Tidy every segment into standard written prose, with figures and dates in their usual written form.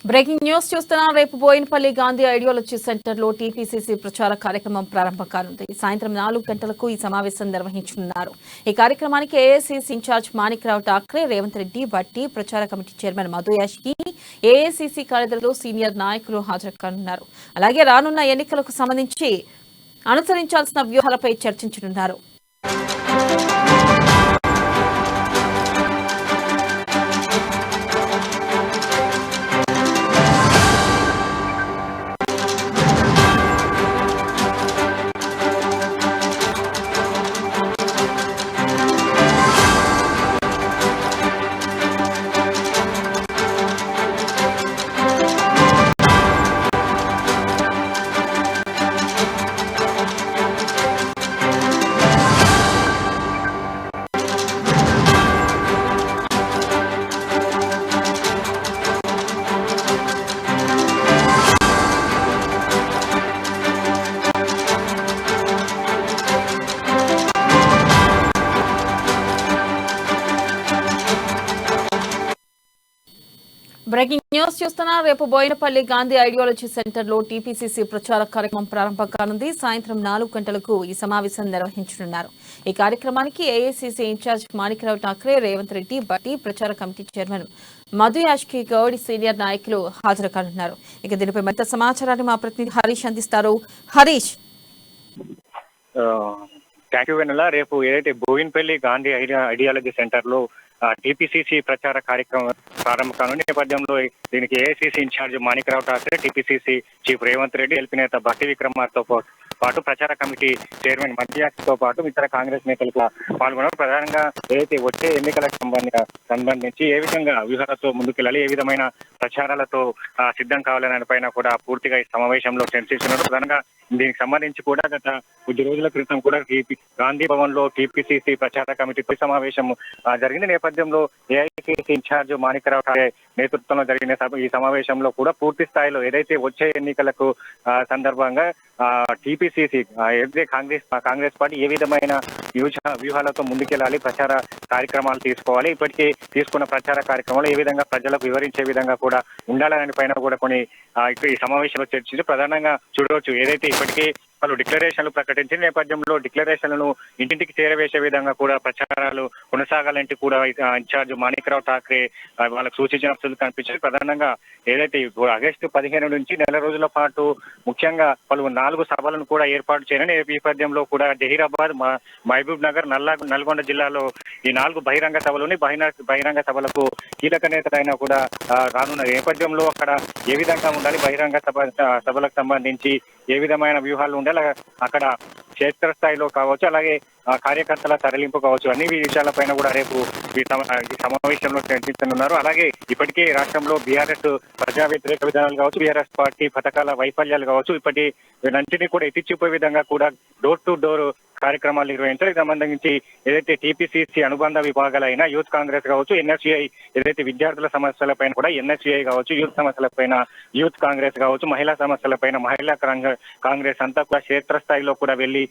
Breaking news చూస్తున్నాం. రేపు Boinapalli Gandhi ideology centre లో టీపీసీసీ ప్రచార కార్యక్రమం ప్రారంభం కానుంది. సాయంత్రం 4 గంటలకు ఈ సమావేశం నిర్వహించనున్నారు. ఈ కార్యక్రమానికి ఏఐసీసీ ఇన్ఛార్జ్ మాణిక్రావు ఠాక్రే, రేవంత్ రెడ్డి, భట్టి, ప్రచార committee chairman Madhu Yaskhi, AICC కార్యదర్శులు, సీనియర్ నాయకులు హాజరు కానున్నారు. అలాగే రానున్న ఎన్నికలకు సంబంధించి అనుసరించాల్సిన వ్యూహాలపై చర్చించనున్నారు. బ్రేకింగ్ న్యూస్ చూస్తున్నా. రేపు బోయినపల్లి గాంధీ ఐడియాలజీ సెంటర్ లో టీపీసీసీ ప్రచార కార్యక్రమం ప్రారంభం కానుంది. సాయంత్రం 4 గంటలకు ఈ సమావేశం నిర్వహించనున్నారు. ఈ కార్యక్రమానికి ఏఐసీసీ ఇన్ఛార్జ్ మాణిక్రావు ఠాక్రే, రేవంత్ రెడ్డి, భట్టి, ప్రచార committee chairman Madhu Yaskhi Goud, senior నాయకులు హాజరు కానున్నారు. ఇక దీనిపై మరింత సమాచారాన్ని మా ప్రతినిధి హరీష్ అందిస్తారు. హరీష్. Thank you Vennela. రేపు ఏదైతే బోయినపల్లి గాంధీ ఐడియాలజీ సెంటర్ లో టీపీసీసీ ప్రచార కార్యక్రమం ప్రారంభం కానుంది. నేపథ్యంలో దీనికి AICC in charge Manikrao Thakre, TPCC chief Revanth Reddy, LP నేత భట్టి విక్రమార్తో పాటు ప్రచార కమిటీ చైర్మన్ మధ్యాక్తో పాటు ఇతర కాంగ్రెస్ నేతలు పాల్గొన్నారు. ప్రధానంగా ఏదైతే వచ్చే ఎన్నికలకు సంబంధించి ఏ విధంగా వ్యూహాలతో ముందుకెళ్ళాలి, ఏ విధమైన ప్రచారాలతో సిద్ధం కావాలనే పైన కూడా పూర్తిగా ఈ సమావేశంలో చర్చించున్నారు. ప్రధానంగా దీనికి సంబంధించి కూడా గత కొద్ది రోజుల క్రితం కూడా గాంధీ భవన్ లో టీపీసీసీ ప్రచార కమిటీ సమావేశం జరిగింది. నేపథ్యంలో ఏఐసీసీ ఇన్ఛార్జ్ మాణిక్రావు ఠాక్రే నేతృత్వంలో జరిగిన ఈ సమావేశంలో కూడా పూర్తి స్థాయిలో ఏదైతే వచ్చే ఎన్నికలకు సందర్భంగా టీపీసీసీ ఏదైతే కాంగ్రెస్ పార్టీ ఏ విధమైన వ్యూహాలతో ముందుకెళ్లాలి, ప్రచార కార్యక్రమాలు తీసుకోవాలి, ఇప్పటికీ తీసుకున్న ప్రచార కార్యక్రమాలు ఏ విధంగా ప్రజలకు వివరించే విధంగా కూడా ఉండాలనే పైన కూడా కొన్ని ఈ సమావేశంలో చర్చించి ప్రధానంగా చూడవచ్చు. ఏదైతే ఇప్పటికీ వాళ్ళు డిక్లరేషన్లు ప్రకటించిన నేపథ్యంలో డిక్లరేషన్లను ఇంటింటికి చేరవేసే విధంగా కూడా ప్రచారాలు కొనసాగాలంటే కూడా ఇన్ఛార్జ్ మాణిక్రావు ఠాక్రే వాళ్ళకు సూచించినట్లు కనిపించింది. ప్రధానంగా ఏదైతే ఆగస్టు 15 నుంచి నెల రోజుల పాటు ముఖ్యంగా పలు 4 సభలను కూడా ఏర్పాటు చేయని నేపథ్యంలో కూడా జహీరాబాద్, మహబూబ్ నగర్, నల్గొండ జిల్లాలో ఈ 4 బహిరంగ సభలోని బహిరంగ సభలకు కీలక నేతలైనా కూడా రానున్న నేపథ్యంలో అక్కడ ఏ విధంగా ఉండాలి, బహిరంగ సభలకు సంబంధించి ఏ విధమైన వ్యూహాలు ఉండాలి, అక్కడ క్షేత్రస్థాయిలో కావచ్చు, అలాగే కార్యకర్తల తరలింపు కావచ్చు, అన్ని విషయాలపైన కూడా రేపు ఈ సమావేశంలో చర్చించనున్నారు. అలాగే ఇప్పటికే రాష్ట్రంలో బీఆర్ఎస్ ప్రజా వ్యతిరేక విధానాలు కావచ్చు, బీఆర్ఎస్ పార్టీ పథకాల వైఫల్యాలు కావచ్చు, ఇప్పటి నంటిని కూడా ఎత్తి చూపే విధంగా కూడా డోర్ టు డోర్ కార్యక్రమాలు నిర్వహించారు. ఇది సంబంధించి ఏదైతే టీపీసీసీ అనుబంధ విభాగాలైన యూత్ కాంగ్రెస్ కావచ్చు, ఎన్ఎస్యుఐ ఏదైతే విద్యార్థుల సమస్యలపైన కూడా ఎన్ఎస్యుఐ కావచ్చు, యూత్ సమస్యలపైన యూత్ కాంగ్రెస్ కావచ్చు, మహిళా సమస్యలపైన మహిళా కాంగ్రెస్ అంతా కూడా క్షేత్రస్థాయిలో కూడా వెళ్లి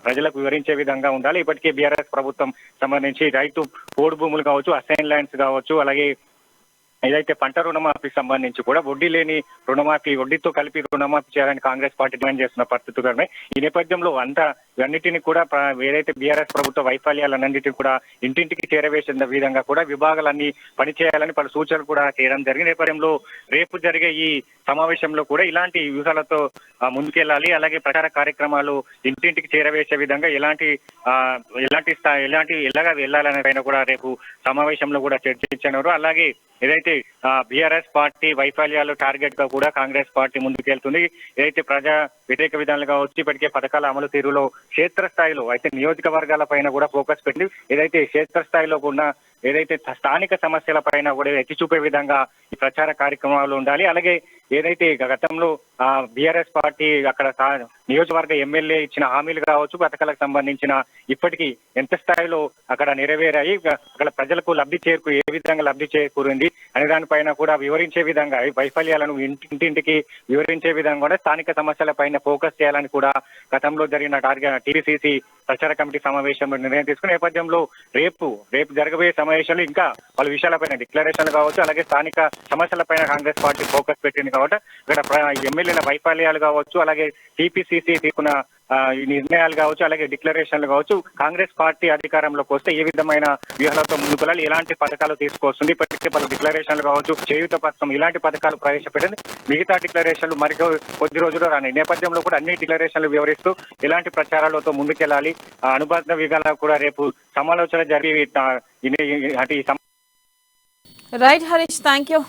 ప్రజలకు వివరించే విధంగా ఉండాలి. ఇప్పటికే బీఆర్ఎస్ ప్రభుత్వం సంబంధించి రైతు పోడు భూములు కావచ్చు, అసైన్ ల్యాండ్స్ కావచ్చు, అలాగే ఏదైతే పంట రుణమాఫీకి సంబంధించి కూడా వడ్డీ లేని రుణమాఫీ, వడ్డీతో కలిపి రుణమాఫీ చేయాలని కాంగ్రెస్ పార్టీ డిమాండ్ చేస్తున్న పరిస్థితులు ఈ నేపథ్యంలో అన్నిటినీ కూడా ఏదైతే బీఆర్ఎస్ ప్రభుత్వ వైఫల్యాలన్నింటినీ కూడా ఇంటింటికి చేరవేసిన విధంగా కూడా విభాగాలన్నీ పనిచేయాలని పలు సూచనలు కూడా చేయడం జరిగిన నేపథ్యంలో రేపు జరిగే ఈ సమావేశంలో కూడా ఇలాంటి వ్యూహాలతో ముందుకెళ్లాలి, అలాగే ప్రచార కార్యక్రమాలు ఇంటింటికి చేరవేసే విధంగా ఎలాగా వెళ్ళాలనే పైన కూడా రేపు సమావేశంలో కూడా చర్చించారు. అలాగే ఏదైతే బీఆర్ఎస్ పార్టీ వైఫల్యాలు టార్గెట్ గా కూడా కాంగ్రెస్ పార్టీ ముందుకెళ్తుంది. ఏదైతే ప్రజా వ్యతిరేక విధానాలు కావచ్చు, ఇప్పటికే పథకాల అమలు తీరులో క్షేత్రస్థాయిలో అయితే నియోజకవర్గాల పైన కూడా ఫోకస్ పెట్టి ఏదైతే క్షేత్రస్థాయిలో ఉన్న ఏదైతే స్థానిక సమస్యల పైన కూడా ఎత్తి చూపే విధంగా ఈ ప్రచార కార్యక్రమాలు ఉండాలి. అలాగే ఏదైతే గతంలో బీఆర్ఎస్ పార్టీ అక్కడ నియోజకవర్గ ఎమ్మెల్యే ఇచ్చిన హామీలు కావచ్చు, పథకాలకు సంబంధించిన ఇప్పటికీ ఎంత స్థాయిలో అక్కడ నెరవేరాయి, అక్కడ ప్రజలకు ఏ విధంగా లబ్ధి చేకూరింది అనే దానిపైన కూడా వివరించే విధంగా వైఫల్యాలను ఇంటింటికి వివరించే విధంగా కూడా స్థానిక సమస్యల పైన ఫోకస్ చేయాలని కూడా గతంలో జరిగిన టీపీసీసీ ప్రచార కమిటీ సమావేశంలో నిర్ణయం తీసుకున్న నేపథ్యంలో రేపు జరగబోయే సమావేశంలో ఇంకా పలు విషయాలపైన డిక్లరేషన్లు కావచ్చు, అలాగే స్థానిక సమస్యలపైన కాంగ్రెస్ పార్టీ ఫోకస్ పెట్టింది కాబట్టి ఇక్కడ ఎమ్మెల్యేల వైఫల్యాలు కావచ్చు, అలాగే టీపీసీసీ తీసుకున్న ఈ నిర్ణయాలు కావచ్చు, అలాగే డిక్లరేషన్లు కావచ్చు, కాంగ్రెస్ పార్టీ అధికారంలోకి వస్తే ఏ విధమైన వ్యూహాలతో ముందుకెళ్ళాలి, ఎలాంటి పథకాలు తీసుకొస్తుంది, ఇప్పటికే పలు డిక్లరేషన్లు కావచ్చు, చేయూత పథకం ఇలాంటి పథకాలు ప్రవేశపెట్టింది. మిగతా డిక్లరేషన్లు మరి కొద్ది రోజులు రాని నేపథ్యంలో కూడా అన్ని డిక్లరేషన్లు వివరిస్తూ ఎలాంటి ప్రచారాలతో ముందుకెళ్లాలి, అనుబంధ విధానాలు కూడా రేపు సమాలోచన జరిగి రైట్ హరీష్, థ్యాంక్ యూ.